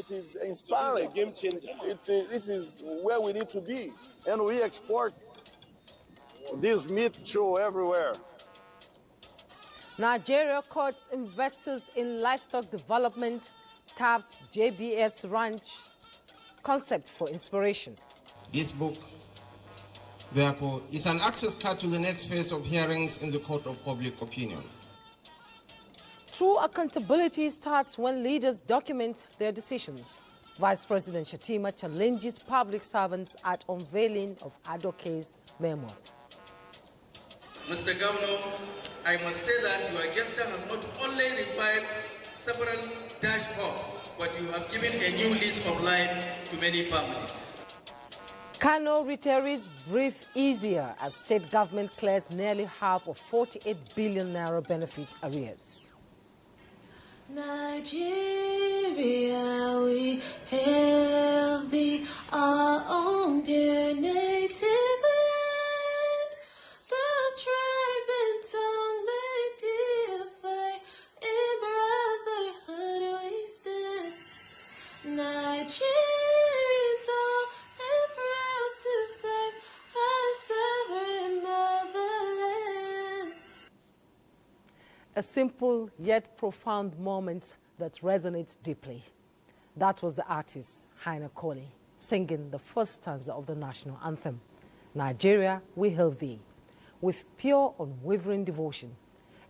It is inspiring, a game changer. This is where we need to be. And we export this meat show everywhere. Nigeria courts investors in livestock development, taps JBS ranch concept for inspiration. This book, therefore, is an access card to the next phase of hearings in the court of public opinion. True accountability starts when leaders document their decisions. Vice President Shatima challenges public servants at unveiling of Adoke's memoirs. Mr. Governor, I must say that your gesture has not only revived several dashboards, but you have given a new lease of life to many families. Kano retirees breathe easier as state government clears nearly half of 48 billion naira benefit arrears. Nigeria, we hail thee, our own dear native land. The tribe and tongue may differ, in brotherhood we stand. Nigerians all and proud to serve our sovereign motherland. A simple yet profound moment that resonates deeply. That was the artist Haina Koli singing the first stanza of the national anthem, Nigeria, we hail thee, with pure, unwavering devotion.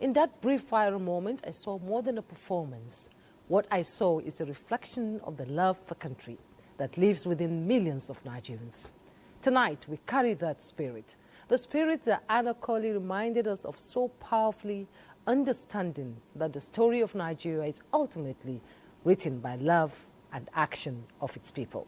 In that brief viral moment, I saw more than a performance. What I saw is a reflection of the love for country that lives within millions of Nigerians. Tonight, we carry that spirit, the spirit that Anna Koli reminded us of so powerfully, understanding that the story of Nigeria is ultimately written by love and action of its people.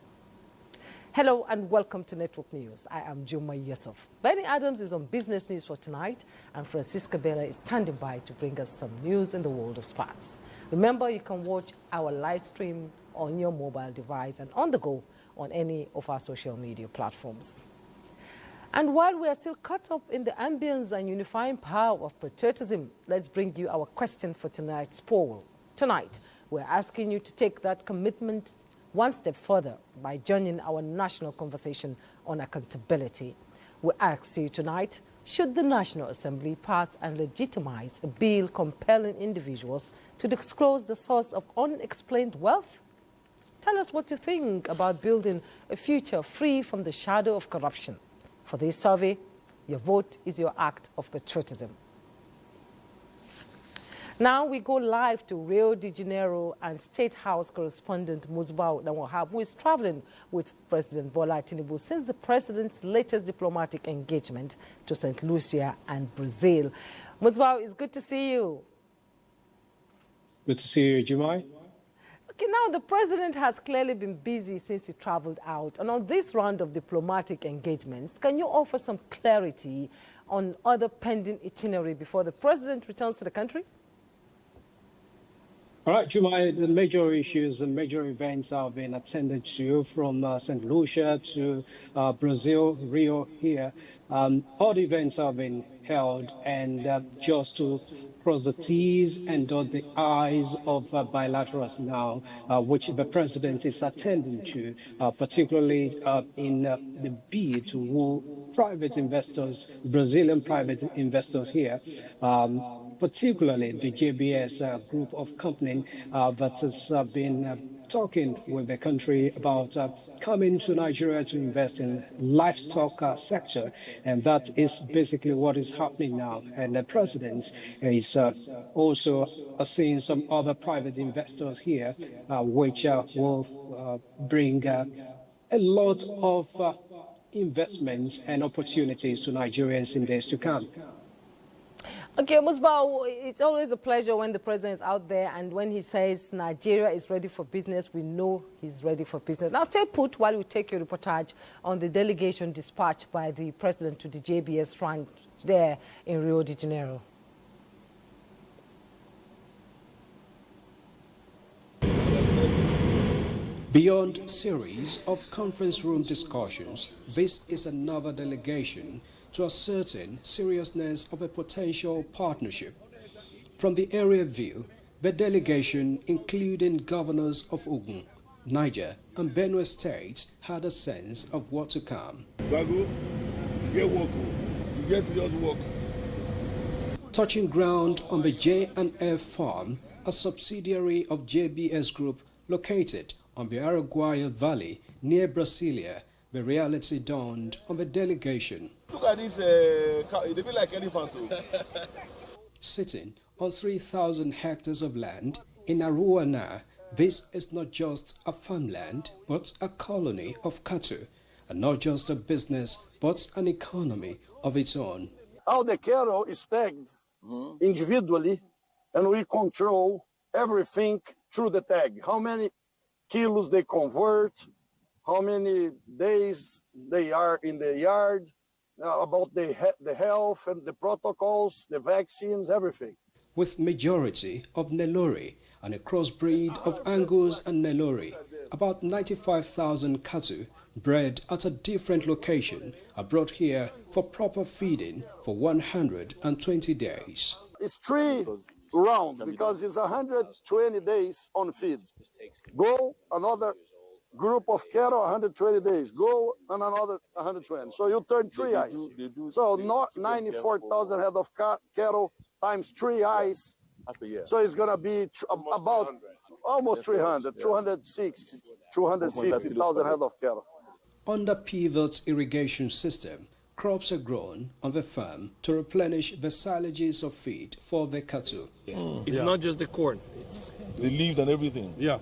Hello and welcome to Network News. I am Juma Yusuf. Benny Adams is on business news for tonight, and Francisca Bella is standing by to bring us some news in the world of sports. Remember, you can watch our live stream on your mobile device and on the go on any of our social media platforms. And while we are still caught up in the ambience and unifying power of patriotism, let's bring you our question for tonight's poll. Tonight, we're asking you to take that commitment one step further by joining our national conversation on accountability. We ask you tonight, should the National Assembly pass and legitimize a bill compelling individuals to disclose the source of unexplained wealth? Tell us what you think about building a future free from the shadow of corruption. For this survey, your vote is your act of patriotism. Now we go live to Rio de Janeiro, and State House correspondent Musbao Nawahab, who is traveling with President Bola Tinubu since the president's latest diplomatic engagement to St. Lucia and Brazil. Musbao, it's good to see you. Good to see you, Jumai. Okay, now the president has clearly been busy since he traveled out. And on this round of diplomatic engagements, can you offer some clarity on other pending itinerary before the president returns to the country? All right, Jumai, the major issues and major events have been attended to from St. Lucia to Brazil, Rio here. All the events have been held, and just to cross the T's and dot the I's of bilaterals now, which the president is attending to, particularly in the bid to woo private investors, Brazilian private investors here, particularly the JBS group of company that has been talking with the country about coming to Nigeria to invest in livestock sector, and that is basically what is happening now. And the president is also seeing some other private investors here, which will bring a lot of investments and opportunities to Nigerians in days to come. Okay, Musbao, it's always a pleasure when the president is out there, and when he says Nigeria is ready for business, we know he's ready for business. Now, stay put while we take your reportage on the delegation dispatched by the president to the JBS ranch there in Rio de Janeiro. Beyond series of conference room discussions, this is another delegation to ascertain seriousness of a potential partnership. From the area view, the delegation, including governors of Ogun, Niger, and Benue states had a sense of what to come. Bago, you get work, you get serious work. Touching ground on the J&F farm, a subsidiary of JBS Group located on the Araguaia Valley near Brasilia, the reality dawned on the delegation. Look at this, they be like elephant too. Sitting on 3,000 hectares of land in Aruana, this is not just a farmland, but a colony of cattle, and not just a business, but an economy of its own. All the cattle is tagged individually, and we control everything through the tag. How many kilos they convert, how many days they are in the yard, about the health and the protocols, the vaccines, everything. With majority of Nelore and a crossbreed of Angus and Nelore, about 95,000 cattle bred at a different location are brought here for proper feeding for 120 days. It's 3 rounds because it's 120 days on feed. Go another group of cattle 120 days. Go on another 120. So you turn 3 eyes. So not 94,000 head of cattle times 3 eyes. So it's going to be about almost 300, 260, 250,000 head of cattle. Under Pivot's irrigation system, crops are grown on the farm to replenish the silages of feed for the cattle. It's not just the corn, it's The leaves and everything. yeah.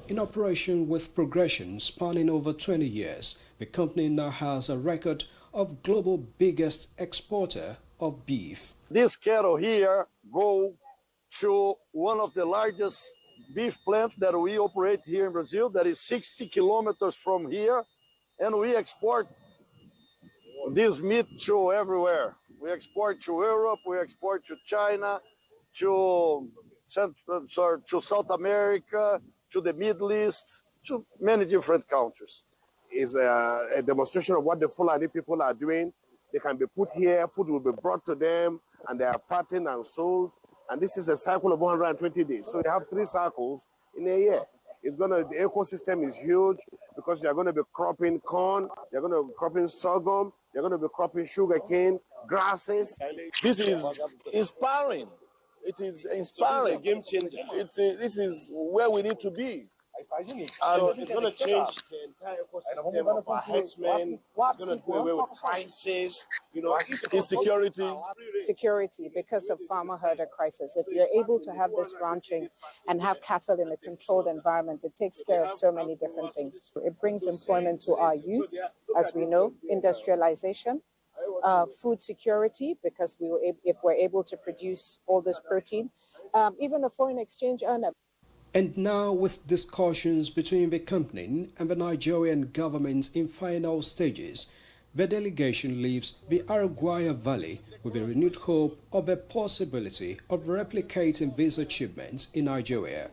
In operation with progression spanning over 20 years, the company now has a record of global biggest exporter of beef. This cattle here go to one of the largest beef plants that we operate here in Brazil, that is 60 kilometers from here, and we export this meat to everywhere. We export to Europe, we export to China, to South America, to the Middle East, to many different countries. Is a demonstration of what the Fulani people are doing. They can be put here, food will be brought to them, and they are fattened and sold. And this is a cycle of 120 days. So you have 3 cycles in a year. The ecosystem is huge because you're going to be cropping corn, you're going to be cropping sorghum, you're going to be cropping sugarcane, grasses. This is inspiring. It is inspiring. It's a game changer. This is where we need to be. So it's going to change the entire ecosystem of our herdsmen. It's going to do away with prices, Insecurity. Security because of farmer-herder crisis. If you're able to have this ranching and have cattle in a controlled environment, it takes care of so many different things. It brings employment to our youth, as we know, industrialization, food security, because if we're able to produce all this protein, even a foreign exchange earner. And now, with discussions between the company and the Nigerian government in final stages, the delegation leaves the Araguaia Valley with a renewed hope of the possibility of replicating these achievements in Nigeria.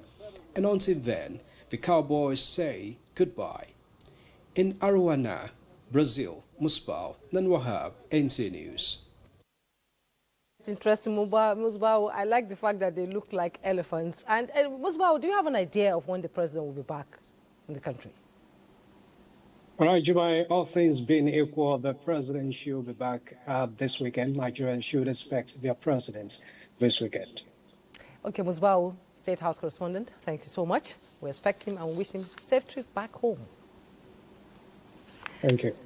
And until then, the cowboys say goodbye. In Aruana, Brazil, Musbao, Nanwahab, NTA News. Interesting, Musbao. I like the fact that they look like elephants. And Musbao, do you have an idea of when the president will be back in the country? All right, Jubai, all things being equal, the president should be back this weekend. Nigerians should expect their president this weekend. Okay, Musbao, State House correspondent, thank you so much. We expect him and we wish him a safe trip back home. Thank you.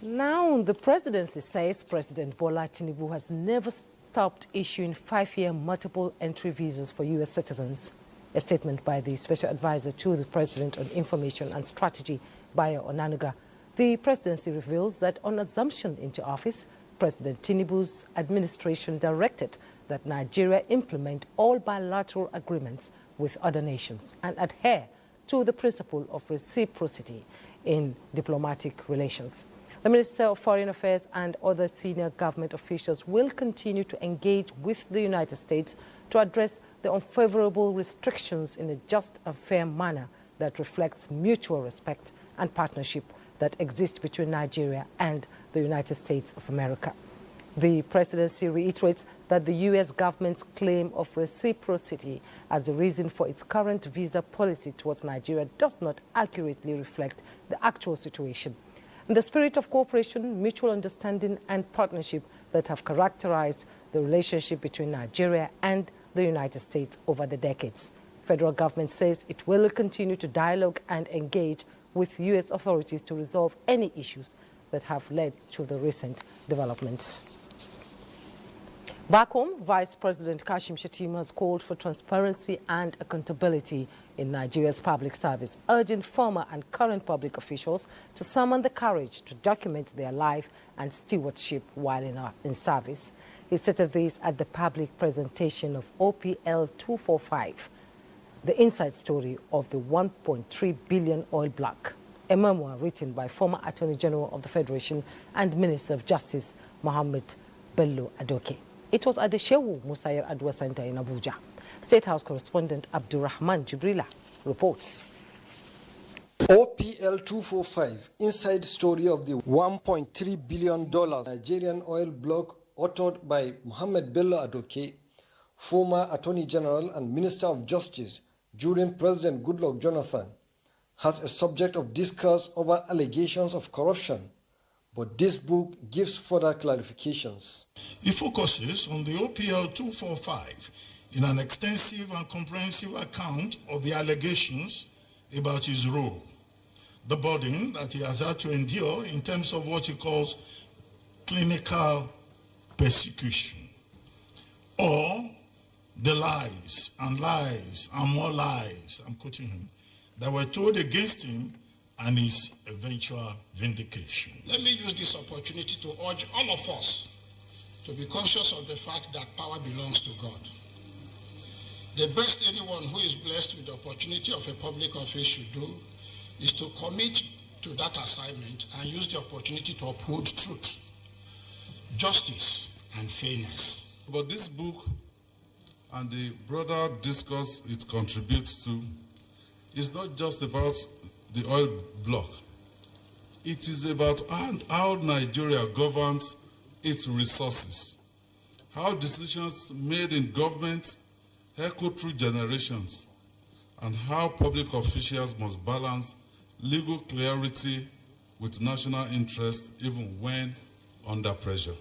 Now, the presidency says President Bola Tinubu has never stopped issuing 5-year multiple entry visas for U.S. citizens. A statement by the special advisor to the president on information and strategy, Bayo Onanuga. The presidency reveals that on assumption into office, President Tinubu's administration directed that Nigeria implement all bilateral agreements with other nations and adhere to the principle of reciprocity in diplomatic relations. The Minister of Foreign Affairs and other senior government officials will continue to engage with the United States to address the unfavorable restrictions in a just and fair manner that reflects mutual respect and partnership that exists between Nigeria and the United States of America. The presidency reiterates that the U.S. government's claim of reciprocity as the reason for its current visa policy towards Nigeria does not accurately reflect the actual situation. In the spirit of cooperation, mutual understanding and partnership that have characterized the relationship between Nigeria and the United States over the decades. Federal government says it will continue to dialogue and engage with U.S. authorities to resolve any issues that have led to the recent developments. Back home, Vice President Kashim Shettima has called for transparency and accountability in Nigeria's public service, urging former and current public officials to summon the courage to document their life and stewardship while in service. He stated this at the public presentation of OPL 245, the inside story of the 1.3 billion oil block, a memoir written by former Attorney General of the Federation and Minister of Justice, Mohammed Bello Adoke. It was at the Shehu Musayir Adwa Center in Abuja. State House correspondent Abdurrahman Jibrila reports. OPL 245, inside story of the $1.3 billion Nigerian oil block, authored by Mohammed Bello Adoke, former Attorney General and Minister of Justice during President Goodluck Jonathan, has a subject of discourse over allegations of corruption. But this book gives further clarifications. It focuses on the OPL 245 in an extensive and comprehensive account of the allegations about his role, the burden that he has had to endure in terms of what he calls clinical persecution, or the lies and more lies, I'm quoting him, that were told against him and his eventual vindication. Let me use this opportunity to urge all of us to be conscious of the fact that power belongs to God. The best anyone who is blessed with the opportunity of a public office should do is to commit to that assignment and use the opportunity to uphold truth, justice, and fairness. But this book and the broader discourse it contributes to is not just about the oil block. It is about how Nigeria governs its resources, how decisions made in government echo through generations, and how public officials must balance legal clarity with national interest even when under pressure.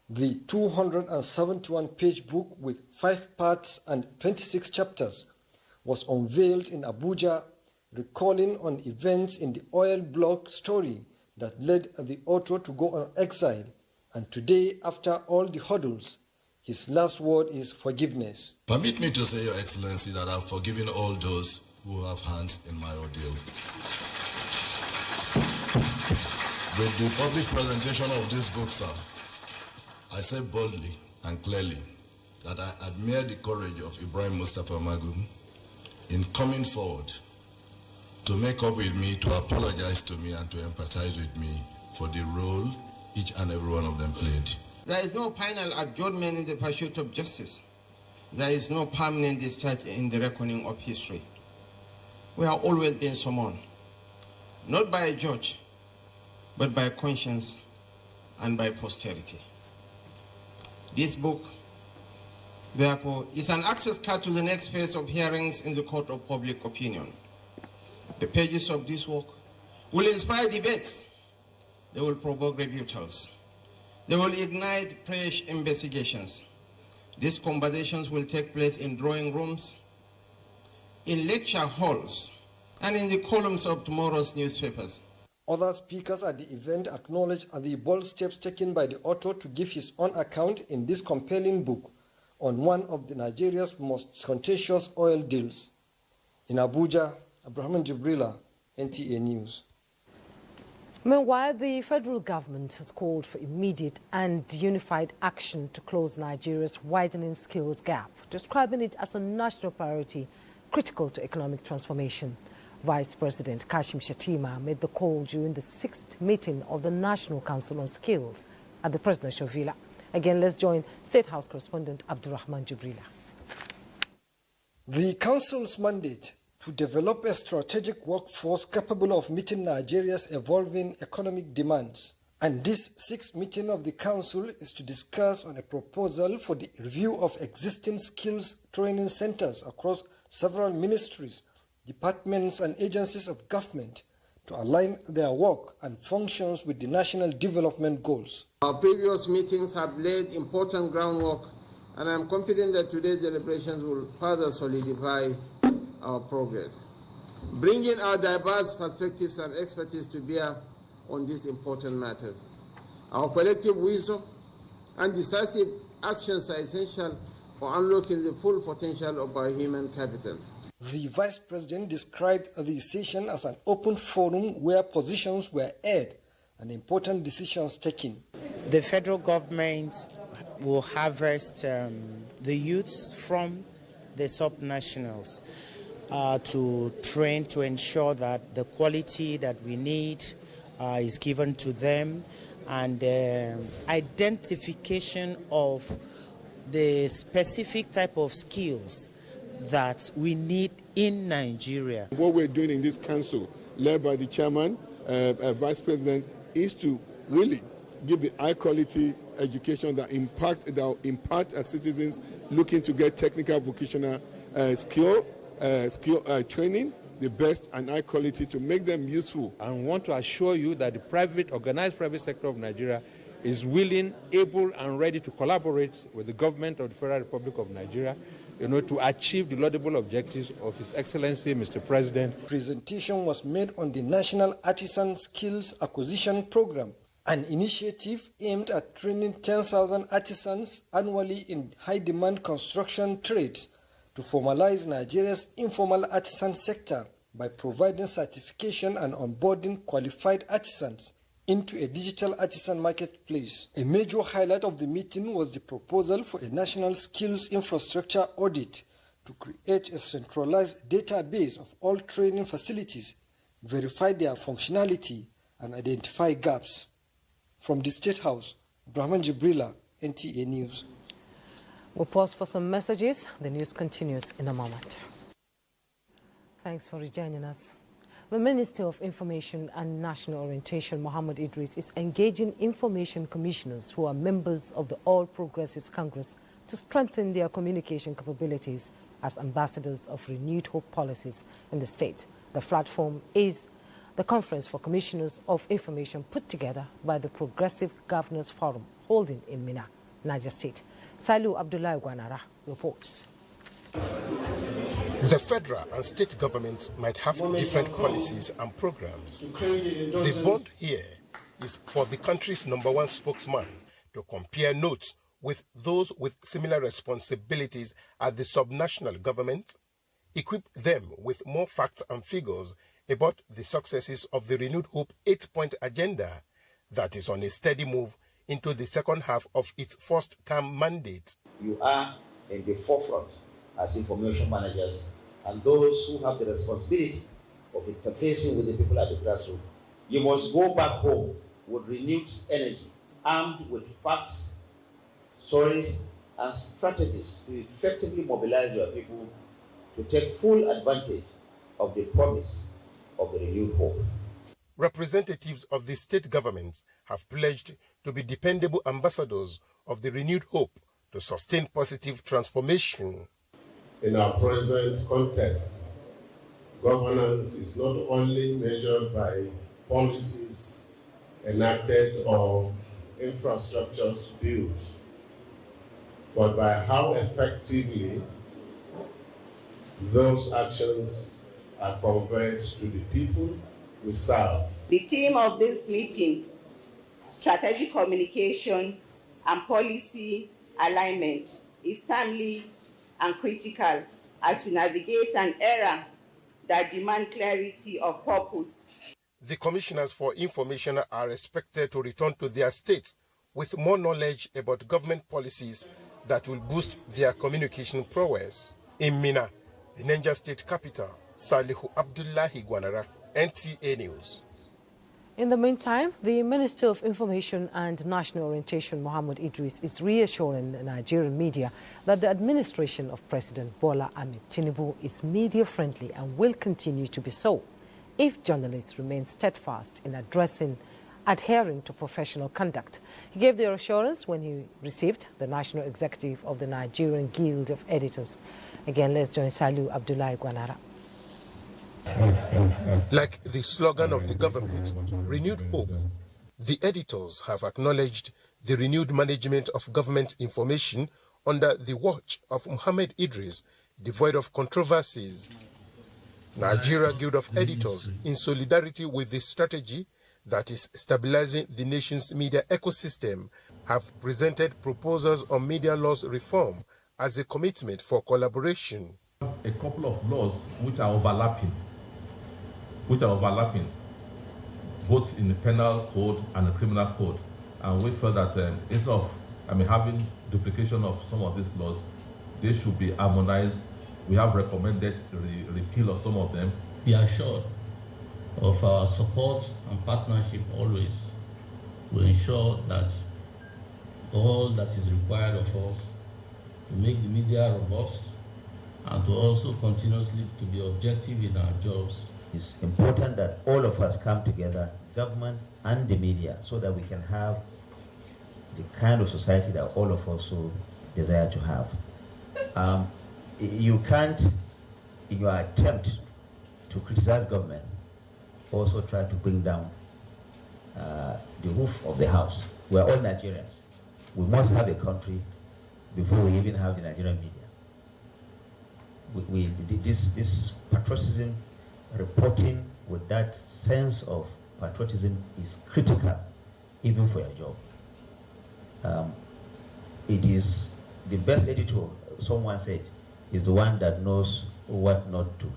The 271-page book with 5 parts and 26 chapters was unveiled in Abuja, recalling on events in the oil block story that led the author to go on exile. And today, after all the hurdles, his last word is forgiveness. Permit me to say, Your Excellency, that I've forgiven all those who have hands in my ordeal. With the public presentation of this book, sir, I say boldly and clearly that I admire the courage of Ibrahim Mustapha Magum in coming forward to make up with me, to apologize to me, and to empathize with me for the role each and every one of them played. There is no final adjournment in the pursuit of justice. There is no permanent discharge in the reckoning of history. We have always been summoned, not by a judge, but by conscience and by posterity. This book, therefore, is an access card to the next phase of hearings in the court of public opinion. The pages of this work will inspire debates. They will provoke rebuttals. They will ignite fresh investigations. These conversations will take place in drawing rooms, in lecture halls, and in the columns of tomorrow's newspapers. Other speakers at the event acknowledged the bold steps taken by the author to give his own account in this compelling book on one of Nigeria's most contentious oil deals. In Abuja, Abdurrahman Jibrila, NTA News. Meanwhile, the federal government has called for immediate and unified action to close Nigeria's widening skills gap, describing it as a national priority critical to economic transformation. Vice President Kashim Shettima made the call during the 6th meeting of the National Council on Skills at the Presidential Villa. Again, let's join State House correspondent Abdurrahman Jibrila. The Council's mandate to develop a strategic workforce capable of meeting Nigeria's evolving economic demands And this sixth meeting of the Council is to discuss on a proposal for the review of existing skills training centers across several ministries, departments and agencies of government to align their work and functions with the national development goals. Our previous meetings have laid important groundwork, and I am confident that today's deliberations will further solidify our progress, bringing our diverse perspectives and expertise to bear on these important matters. Our collective wisdom and decisive actions are essential for unlocking the full potential of our human capital. The Vice President described the session as an open forum where positions were aired and important decisions taken. The federal government will harvest the youths from the subnationals to train to ensure that the quality that we need is given to them, and identification of the specific type of skills that we need in Nigeria. What we're doing in this council, led by the chairman, vice president, is to really give the high quality education that impart as citizens looking to get technical vocational skill training, the best and high quality to make them useful. I want to assure you that the organized private sector of Nigeria is willing, able and ready to collaborate with the government of the Federal Republic of Nigeria, to achieve the laudable objectives of His Excellency, Mr. President. Presentation was made on the National Artisan Skills Acquisition Program, an initiative aimed at training 10,000 artisans annually in high-demand construction trades to formalize Nigeria's informal artisan sector by providing certification and onboarding qualified artisans into a digital artisan marketplace. A major highlight of the meeting was the proposal for a national skills infrastructure audit to create a centralized database of all training facilities, verify their functionality, and identify gaps. From the State House, Brahman Jibrila, NTA News. We'll pause for some messages. The news continues in a moment. Thanks for rejoining us. The Minister of Information and National Orientation, Mohammed Idris, is engaging information commissioners who are members of the All Progressives Congress to strengthen their communication capabilities as ambassadors of renewed hope policies in the state. The platform is the Conference for Commissioners of Information put together by the Progressive Governors Forum holding in Minna, Niger State. Sailu Abdullah Gwanara reports. The federal and state governments might have different policies and programs. The bond here is for the country's #1 spokesman to compare notes with those with similar responsibilities at the subnational government, equip them with more facts and figures about the successes of the Renewed Hope 8-point agenda that is on a steady move into the second half of its first-term mandate. You are in the forefront as information managers and those who have the responsibility of interfacing with the people at the grassroots. You must go back home with renewed energy, armed with facts, stories, and strategies to effectively mobilize your people to take full advantage of the promise of the renewed hope. Representatives of the state governments have pledged to be dependable ambassadors of the renewed hope to sustain positive transformation. In our present context, governance is not only measured by policies enacted or infrastructures built, but by how effectively those actions are conveyed to the people we serve. The theme of this meeting, strategic communication and policy alignment, is timely and critical as we navigate an era that demands clarity of purpose. The commissioners for information are expected to return to their states with more knowledge about government policies that will boost their communication prowess. In Minna, the Niger State capital, Salihu Abdullahi Gwanara, NTA News. In the meantime, the Minister of Information and National Orientation, Mohammed Idris, is reassuring the Nigerian media that the administration of President Bola Ahmed Tinubu is media-friendly and will continue to be so if journalists remain steadfast in addressing adhering to professional conduct. He gave the assurance when he received the National Executive of the Nigerian Guild of Editors. Again, let's join Salu Abdullahi Gwanara. Like the slogan of the government, renewed hope, the editors have acknowledged the renewed management of government information under the watch of Muhammad Idris, devoid of controversies. Nigeria Guild of Editors, in solidarity with the strategy that is stabilizing the nation's media ecosystem, have presented proposals on media laws reform as a commitment for collaboration. A couple of laws which are overlapping, both in the penal code and the criminal code, and we felt that instead of having duplication of some of these laws, they should be harmonized. We have recommended the repeal of some of them. Be assured of our support and partnership always to ensure that all that is required of us to make the media robust and to also continuously to be objective in our jobs. It's important that all of us come together, government and the media, so that we can have the kind of society that all of us so desire to have. You can't, in your attempt to criticize government, also try to bring down the roof of the house. We are all Nigerians. We must have a country before we even have the Nigerian media. This patriotism, reporting with that sense of patriotism is critical, even for your job. It is the best editor, someone said, is the one that knows what not to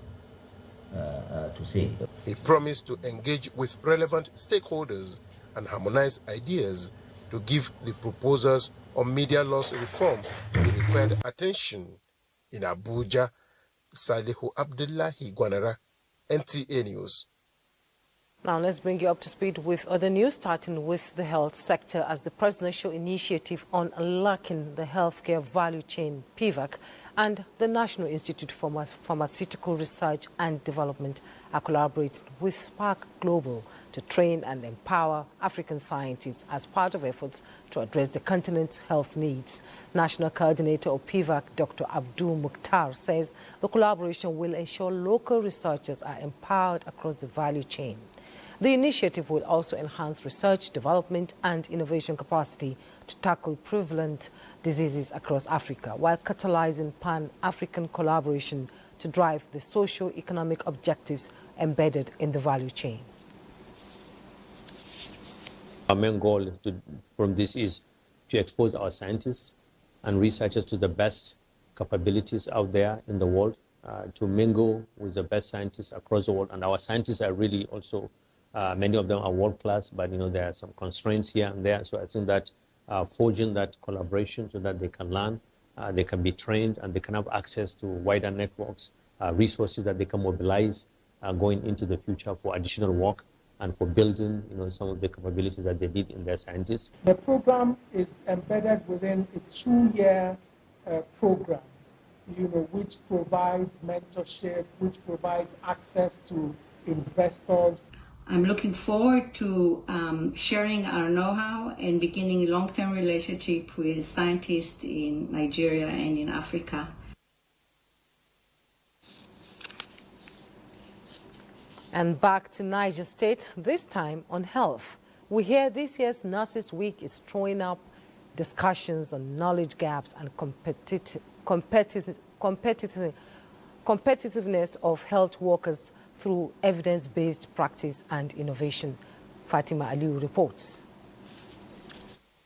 say. He promised to engage with relevant stakeholders and harmonize ideas to give the proposals on media laws reform the required attention. In Abuja, Salihu Abdullahi Gwanara, NTA News. Now let's bring you up to speed with other news, starting with the health sector, as the Presidential Initiative on Unlocking the Healthcare Value Chain, PVAC, and the National Institute for Pharmaceutical Research and Development are collaborating with Spark Global to train and empower African scientists as part of efforts to address the continent's health needs. National Coordinator of PVAC, Dr. Abdul Mukhtar, says the collaboration will ensure local researchers are empowered across the value chain. The initiative will also enhance research, development and innovation capacity to tackle prevalent diseases across Africa, while catalyzing Pan-African collaboration to drive the socio-economic objectives embedded in the value chain. Our main goal from this is to expose our scientists and researchers to the best capabilities out there in the world, to mingle with the best scientists across the world. And our scientists are really also, many of them are world-class, but there are some constraints here and there. So I think that forging that collaboration so that they can learn, they can be trained, and they can have access to wider networks, resources that they can mobilize going into the future for additional work and for building some of the capabilities that they need in their scientists. The program is embedded within a 2-year program, which provides mentorship, which provides access to investors. I'm looking forward to sharing our know-how and beginning a long-term relationship with scientists in Nigeria and in Africa. And back to Niger State, this time on health. We hear this year's Nurses Week is throwing up discussions on knowledge gaps and competitiveness of health workers through evidence-based practice and innovation. Fatima Aliu reports.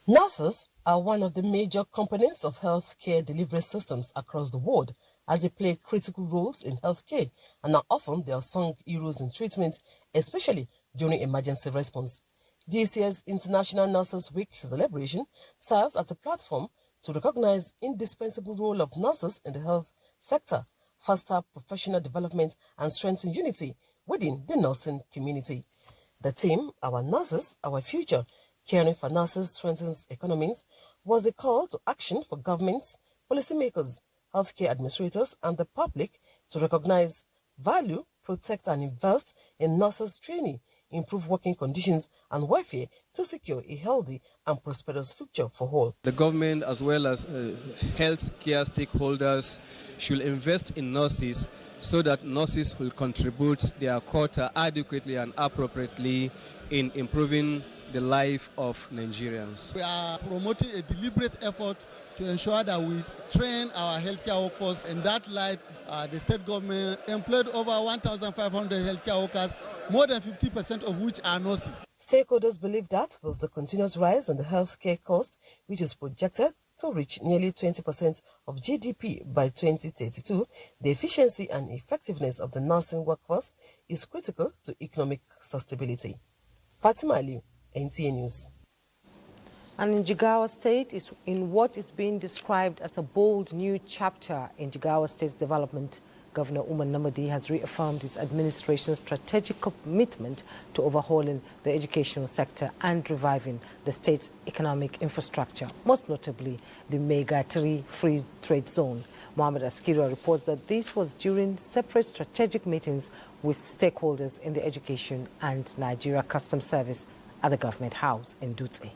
Nurses are one of the major components of healthcare delivery systems across the world, as they play critical roles in healthcare and are often the unsung heroes in treatment, especially during emergency response. This year's International Nurses Week celebration serves as a platform to recognize the indispensable role of nurses in the health sector, foster professional development and strengthen unity within the nursing community. The theme, Our Nurses, Our Future, Caring for Nurses Strengthens Economies, was a call to action for governments, policymakers, healthcare administrators and the public to recognize, value, protect and invest in nurses training, improve working conditions and welfare to secure a healthy and prosperous future for all. The government as well as health care stakeholders should invest in nurses so that nurses will contribute their quota adequately and appropriately in improving the life of Nigerians. We are promoting a deliberate effort to ensure that we train our healthcare workforce. In that light, the state government employed over 1,500 healthcare workers, more than 50% of which are nurses. Stakeholders believe that with the continuous rise in the healthcare cost, which is projected to reach nearly 20% of GDP by 2032, the efficiency and effectiveness of the nursing workforce is critical to economic sustainability. Fatima Ali, NTA News. And in Jigawa State is in what is being described as a bold new chapter in Jigawa State's development. Governor Umar Namadi has reaffirmed his administration's strategic commitment to overhauling the educational sector and reviving the state's economic infrastructure, most notably the Mega 3 Free Trade Zone. Mohammed Askira reports that this was during separate strategic meetings with stakeholders in the education and Nigeria Customs Service at the Government House in Dutse.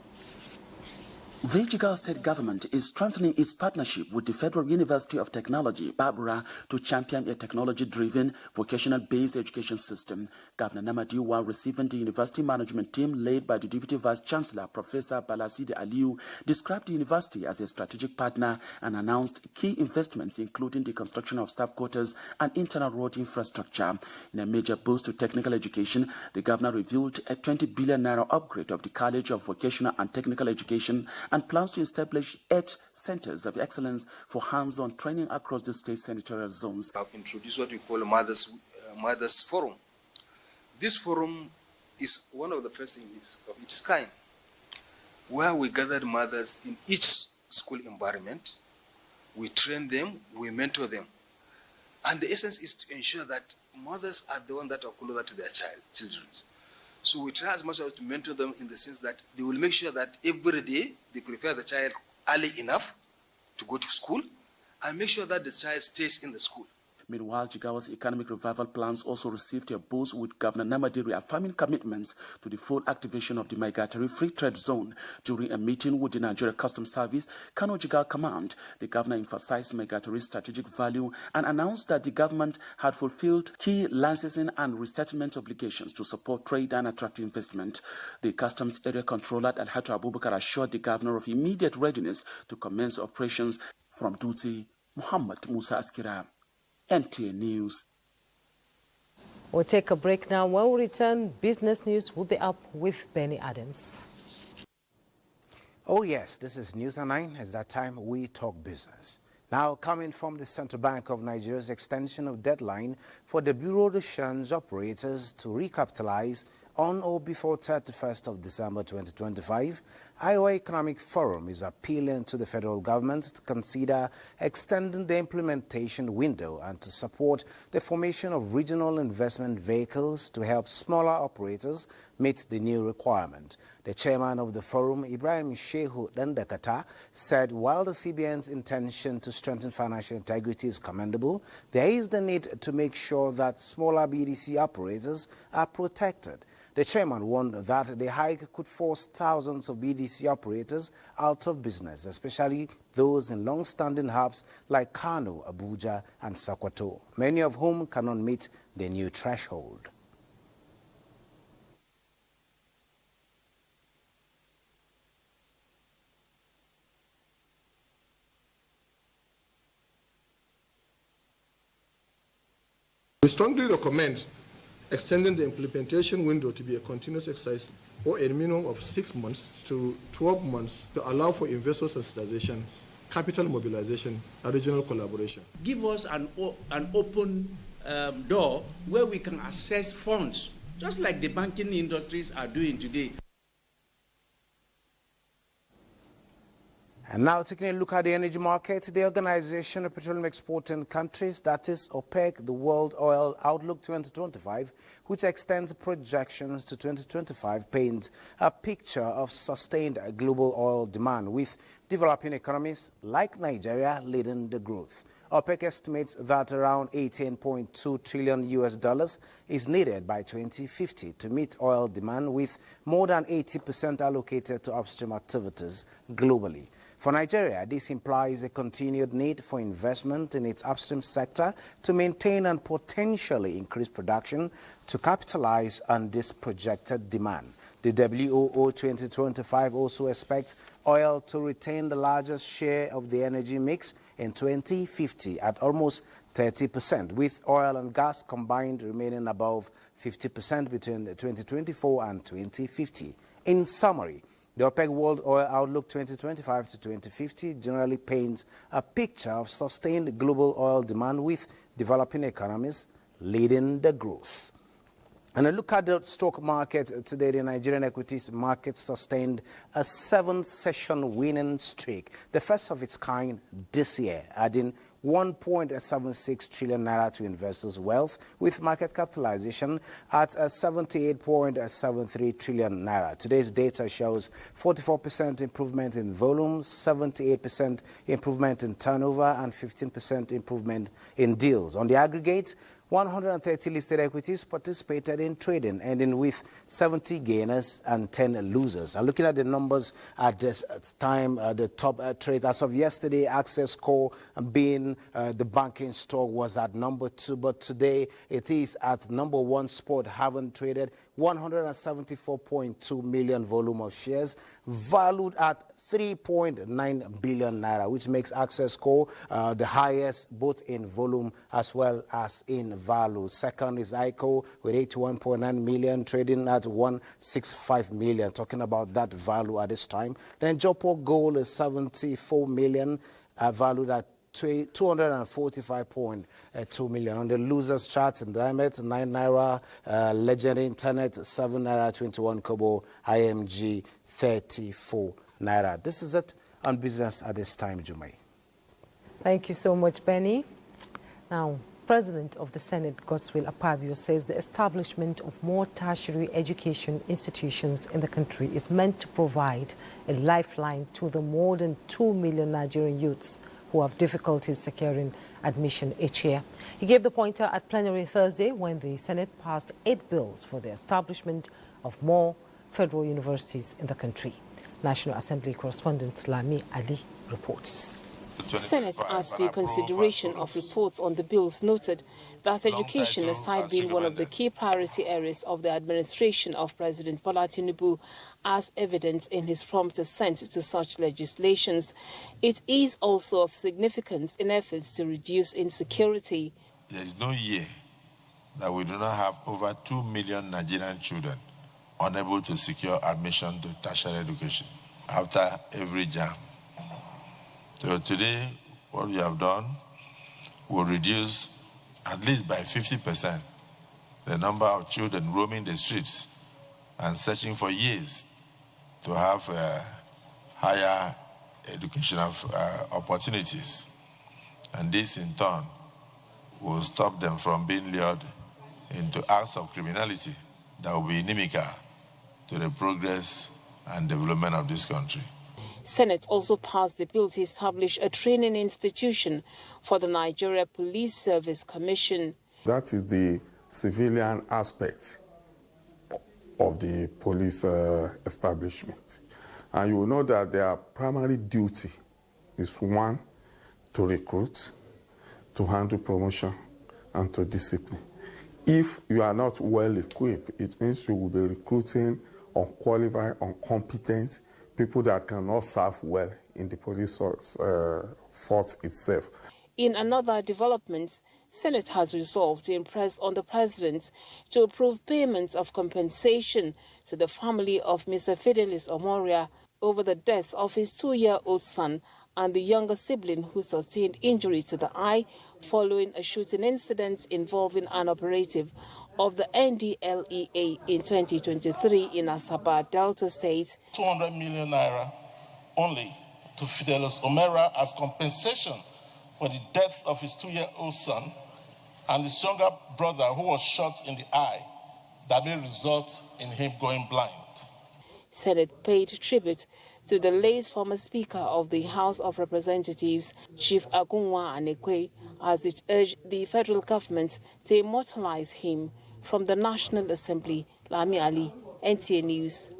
The Jigawa State government is strengthening its partnership with the Federal University of Technology, Babura, to champion a technology-driven, vocational-based education system. Governor Namadi, while receiving the university management team led by the Deputy Vice-Chancellor, Professor Balaside Aliu, described the university as a strategic partner and announced key investments, including the construction of staff quarters and internal road infrastructure. In a major boost to technical education, the governor revealed a 20 billion naira upgrade of the College of Vocational and Technical Education and plans to establish 8 centers of excellence for hands-on training across the state senatorial zones. I've introduced what we call a Mothers Forum. This forum is one of the first things of its kind, where we gathered mothers in each school environment, we train them, we mentor them. And the essence is to ensure that mothers are the ones that are closer to their children. So we try as much as to mentor them in the sense that they will make sure that every day they prepare the child early enough to go to school and make sure that the child stays in the school. Meanwhile, Jigawa's economic revival plans also received a boost with Governor Namadi reaffirming commitments to the full activation of the Migratory Free Trade Zone. During a meeting with the Nigeria Customs Service, Kano Jigawa Command, the governor emphasized migratory strategic value and announced that the government had fulfilled key licensing and resettlement obligations to support trade and attract investment. The Customs Area Controller Alhaji Abubakar assured the governor of immediate readiness to commence operations. From Dutse, Muhammad Musa Askira, NTA News. We'll take a break now. When we return, business news will be up with Benny Adams. Oh yes, this is News at 9. It's that time we talk business. Now, coming from the Central Bank of Nigeria's extension of deadline for the Bureau de Change operators to recapitalize on or before 31st of December 2025, Iowa Economic Forum is appealing to the federal government to consider extending the implementation window and to support the formation of regional investment vehicles to help smaller operators meet the new requirement. The chairman of the forum, Ibrahim Shehu Dandakata, said while the CBN's intention to strengthen financial integrity is commendable, there is the need to make sure that smaller BDC operators are protected. The chairman warned that the hike could force thousands of BDC operators out of business, especially those in long-standing hubs like Kano, Abuja, and Sokoto, many of whom cannot meet the new threshold. We strongly recommend extending the implementation window to be a continuous exercise or a minimum of 6 months to 12 months to allow for investor sensitization, capital mobilization, and regional collaboration. Give us an open door where we can access funds, just like the banking industries are doing today. And now taking a look at the energy market, the Organization of Petroleum Exporting Countries, that is OPEC, the World Oil Outlook 2025, which extends projections to 2025, paints a picture of sustained global oil demand, with developing economies like Nigeria leading the growth. OPEC estimates that around $18.2 trillion is needed by 2050 to meet oil demand, with more than 80% allocated to upstream activities globally. For Nigeria, this implies a continued need for investment in its upstream sector to maintain and potentially increase production to capitalize on this projected demand. The WOO 2025 also expects oil to retain the largest share of the energy mix in 2050 at almost 30%, with oil and gas combined remaining above 50% between 2024 and 2050. In summary, the OPEC World Oil Outlook 2025 to 2050 generally paints a picture of sustained global oil demand, with developing economies leading the growth. And a look at the stock market today. The Nigerian equities market sustained a 7-session winning streak, the first of its kind this year, adding 1.76 trillion naira to investors' wealth, with market capitalization at 78.73 trillion naira. Today's data shows 44% improvement in volume, 78% improvement in turnover, and 15% improvement in deals. On the aggregate, 130 listed equities participated in trading, ending with 70 gainers and 10 losers. And looking at the numbers at this time, the top trade as of yesterday, Access Core, being the banking stock, was at number 2, but today it is at number 1 spot, having traded 174.2 million volume of shares, valued at 3.9 billion naira, which makes Access Core the highest both in volume as well as in value. Second is ICO with 81.9 million, trading at 165 million, talking about that value at this time. Then Jopo Gold is 74 million, valued at 245.2 million. On the losers chart, in Diamet, 9 naira, Legend Internet, 7 naira, 21 kobo, IMG, 34 naira. This is it on business at this time, Jumai. Thank you so much, Benny. Now, President of the Senate, Godswill Akpabio, says the establishment of more tertiary education institutions in the country is meant to provide a lifeline to the more than 2 million Nigerian youths who have difficulties securing admission each year. He gave the pointer at plenary Thursday when the Senate passed 8 bills for the establishment of more federal universities in the country. National Assembly correspondent Lami Ali reports. The Senate, as the consideration of reports on the bills, noted that education, aside being one of the key priority areas of the administration of President Bola Tinubu, as evident in his prompt assent to such legislations, it is also of significance in efforts to reduce insecurity. There is no year that we do not have over 2 million Nigerian children unable to secure admission to tertiary education after every JAM. So today, what we have done will reduce at least by 50% the number of children roaming the streets and searching for years to have higher educational opportunities. And this, in turn, will stop them from being lured into acts of criminality that will be inimical to the progress and development of this country. Senate also passed the bill to establish a training institution for the Nigeria Police Service Commission. That is the civilian aspect of the police establishment. And you will know that their primary duty is, 1, to recruit, to handle promotion, and to discipline. If you are not well equipped, it means you will be recruiting unqualified, incompetent people that cannot serve well in the police force itself. In another development, Senate has resolved to impress on the President to approve payments of compensation to the family of Mr. Fidelis Omoria over the death of his 2-year-old son and the younger sibling who sustained injuries to the eye following a shooting incident involving an operative of the NDLEA in 2023 in Asaba, Delta State. 200 million naira only to Fidelis Omoria as compensation for the death of his 2-year-old son and his younger brother who was shot in the eye that may result in him going blind. Senate paid tribute to the late former Speaker of the House of Representatives, Chief Agunwa Anekwe, as it urged the federal government to immortalize him. From the National Assembly, Lami Ali, NTA News.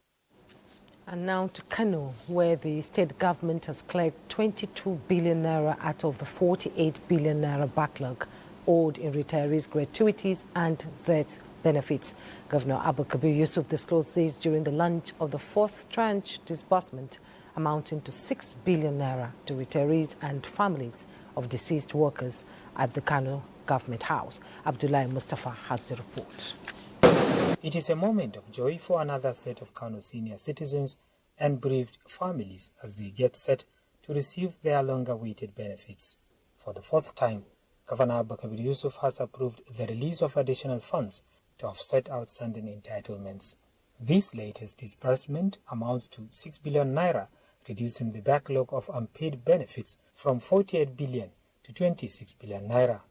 And now to Kano, where the state government has cleared 22 billion naira out of the 48 billion naira backlog owed in retirees' gratuities and death benefits. Governor Abba Kabir Yusuf disclosed this during the launch of the fourth tranche disbursement, amounting to 6 billion naira to retirees and families of deceased workers at the Kano Government House. Abdullahi Mustafa has the report. It is a moment of joy for another set of Kano senior citizens and bereaved families as they get set to receive their long-awaited benefits. For the fourth time, Governor Abba Kabir Yusuf has approved the release of additional funds to offset outstanding entitlements. This latest disbursement amounts to 6 billion naira, reducing the backlog of unpaid benefits from 48 billion to 26 billion naira.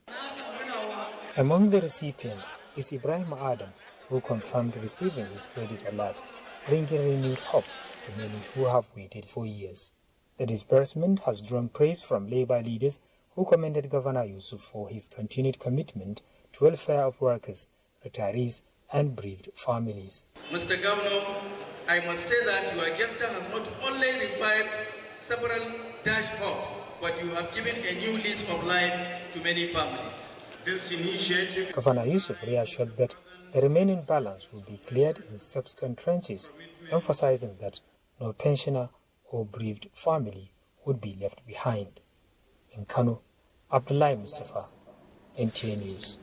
Among the recipients is Ibrahim Adam, who confirmed receiving his credit alert, bringing renewed hope to many who have waited for years. The disbursement has drawn praise from labor leaders who commended Governor Yusuf for his continued commitment to welfare of workers, retirees, and bereaved families. Mr. Governor, I must say that your gesture has not only revived several dash hopes, but you have given a new lease of life to many families. This initiative... Governor Yusuf reassured that the remaining balance will be cleared in subsequent tranches, emphasizing that no pensioner or bereaved family would be left behind. In Kano, Abdullahi Mustafa, NTA News.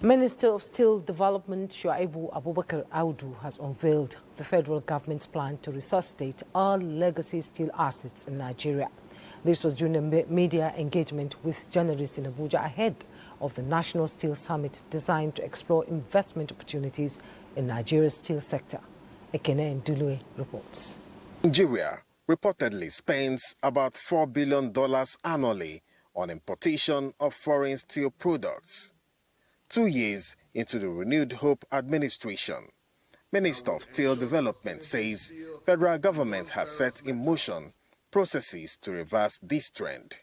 Minister of Steel Development Shuaibu Abubakar Audu has unveiled the federal government's plan to resuscitate all legacy steel assets in Nigeria. This was during a media engagement with journalists in Abuja ahead of the National Steel Summit designed to explore investment opportunities in Nigeria's steel sector. Ekene Ndulue reports. Nigeria reportedly spends about $4 billion annually on importation of foreign steel products. 2 years into the renewed Hope administration, Minister of Steel Development says federal government has set in motion processes to reverse this trend.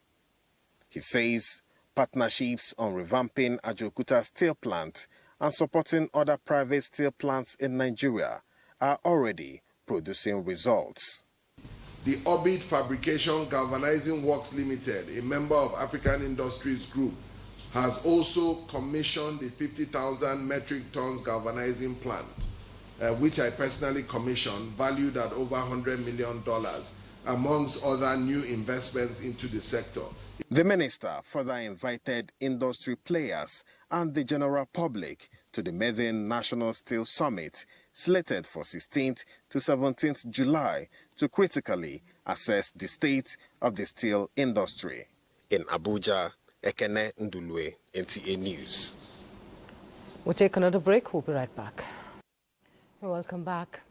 He says partnerships on revamping Ajokuta steel plant and supporting other private steel plants in Nigeria are already producing results. The Orbit Fabrication Galvanizing Works Limited, a member of African Industries Group, has also commissioned the 50,000 metric tons galvanizing plant, which I personally commissioned, valued at over $100 million, amongst other new investments into the sector. The minister further invited industry players and the general public to the maiden National Steel Summit, slated for 16th to 17th July, to critically assess the state of the steel industry. In Abuja, Ekene Ndulue, NTA News. We'll take another break. We'll be right back. Welcome back.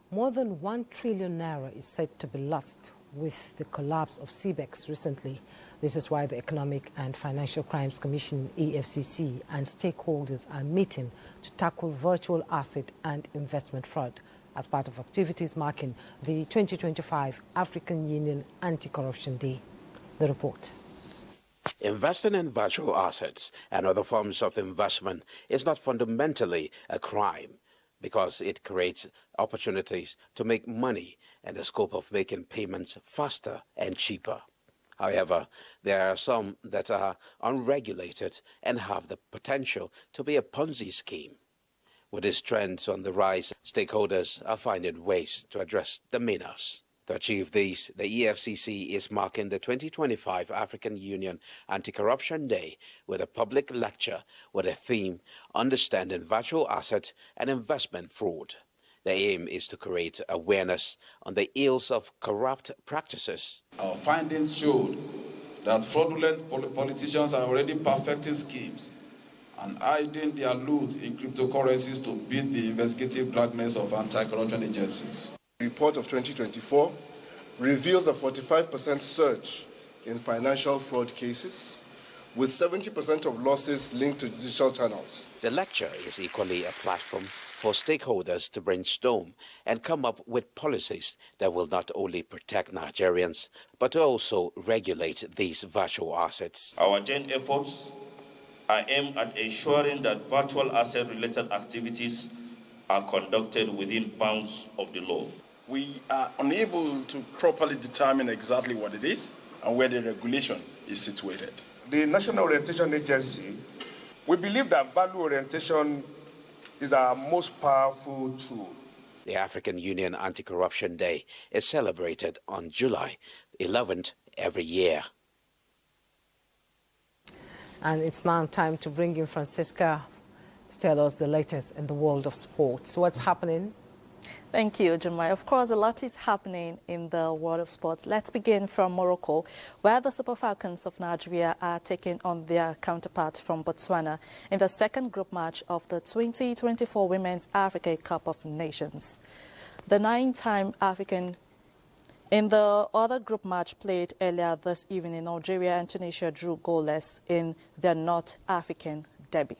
More than 1 trillion naira is said to be lost with the collapse of CBEX recently. This is why the Economic and Financial Crimes Commission, EFCC, and stakeholders are meeting to tackle virtual asset and investment fraud as part of activities marking the 2025 African Union Anti-Corruption Day. The report. Investing in virtual assets and other forms of investment is not fundamentally a crime because it creates opportunities to make money and the scope of making payments faster and cheaper. However, there are some that are unregulated and have the potential to be a Ponzi scheme. With these trends on the rise, stakeholders are finding ways to address the menace. To achieve these, the EFCC is marking the 2025 African Union Anti-Corruption Day with a public lecture with a theme, Understanding Virtual Asset and Investment Fraud. The aim is to create awareness on the ills of corrupt practices. Our findings showed that fraudulent politicians are already perfecting schemes and hiding their loot in cryptocurrencies to beat the investigative darkness of anti-corruption agencies. The report of 2024 reveals a 45% surge in financial fraud cases, with 70% of losses linked to digital channels. The lecture is equally a platform for stakeholders to brainstorm and come up with policies that will not only protect Nigerians, but also regulate these virtual assets. Our joint efforts are aimed at ensuring that virtual asset-related activities are conducted within bounds of the law. We are unable to properly determine exactly what it is and where the regulation is situated. The National Orientation Agency, we believe that value orientation is our most powerful tool. The African Union Anti-Corruption Day is celebrated on July 11th every year. And it's now time to bring in Francisca to tell us the latest in the world of sports. What's happening? Thank you, Jumai. Of course, a lot is happening in the world of sports. Let's begin from Morocco, where the Super Falcons of Nigeria are taking on their counterpart from Botswana in the second group match of the 2024 Women's Africa Cup of Nations. The 9-time African in the other group match played earlier this evening, Nigeria and Tunisia drew goalless in their North African derby.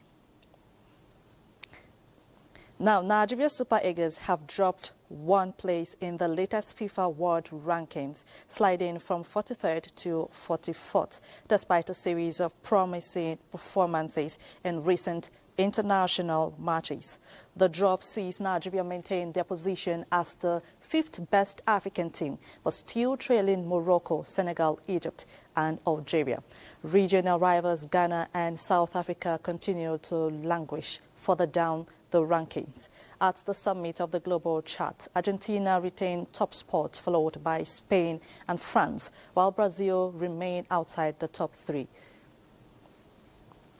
Now, Nigeria Super Eagles have dropped one place in the latest FIFA World Rankings, sliding from 43rd to 44th, despite a series of promising performances in recent international matches. The drop sees Nigeria maintain their position as the 5th best African team, but still trailing Morocco, Senegal, Egypt and Algeria. Regional rivals Ghana and South Africa continue to languish further down the rankings. At the summit of the global chart, Argentina retained top spot, followed by Spain and France, while Brazil remained outside the top 3.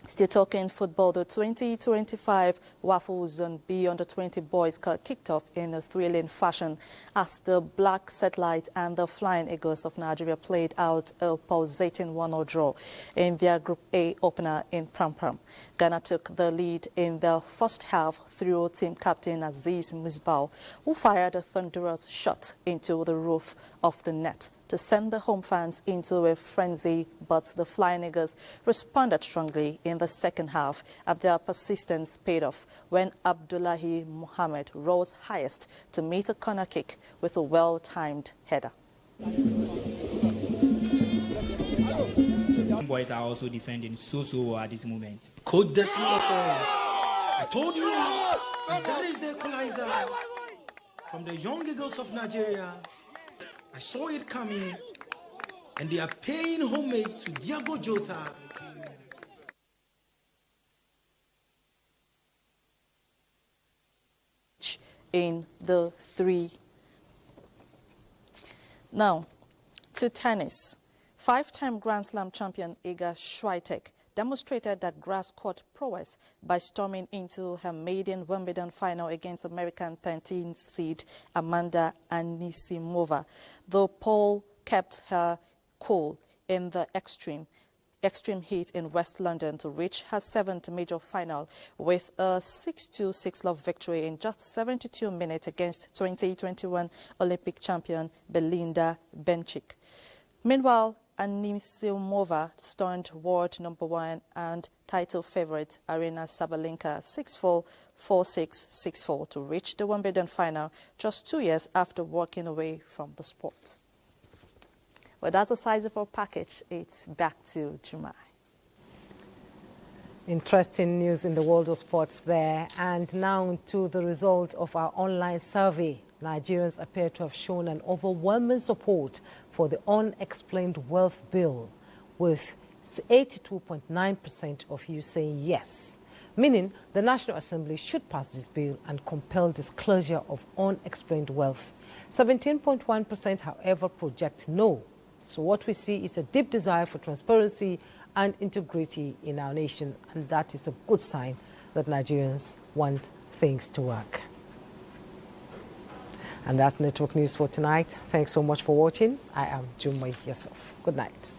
Still talking football, the 2025 WAFU Zone B Under-20 Boys Cup kicked off in a thrilling fashion as the Black Satellite and the Flying Eagles of Nigeria played out a pulsating 1-0 draw in their Group A opener in Pram. Ghana took the lead in the first half through team captain Aziz Misbah, who fired a thunderous shot into the roof of the net to send the home fans into a frenzy, but the Flying Eagles responded strongly in the second half, and their persistence paid off when Abdullahi Mohammed rose highest to meet a corner kick with a well-timed header. Boys are also defending so well at this moment. Coach Desmond, I told you, and that is the equalizer from the young Eagles of Nigeria. I saw it coming, and they are paying homage to Diego Jota. In the 3. Now, to tennis. 5-time Grand Slam champion Iga Swiatek demonstrated that grass court prowess by storming into her maiden Wimbledon final against American 13th seed Amanda Anisimova. The Pole kept her cool in the extreme heat in West London to reach her 7th major final with a 6-2, 6-love victory in just 72 minutes against 2021 Olympic champion Belinda Bencic. Meanwhile, Anisimova stunned world number 1 and title favorite Aryna Sabalenka 6-4, 4-6, 6-4 to reach the Wimbledon final just 2 years after walking away from the sport. Well, that's the size of our package. It's back to Jumai. Interesting news in the world of sports there. And now to the result of our online survey. Nigerians appear to have shown an overwhelming support for the unexplained wealth bill, with 82.9% of you saying yes, meaning the National Assembly should pass this bill and compel disclosure of unexplained wealth. 17.1%, however, project no. So what we see is a deep desire for transparency and integrity in our nation, and that is a good sign that Nigerians want things to work. And that's Network News for tonight. Thanks so much for watching. I am Jumai Yusuf. Good night.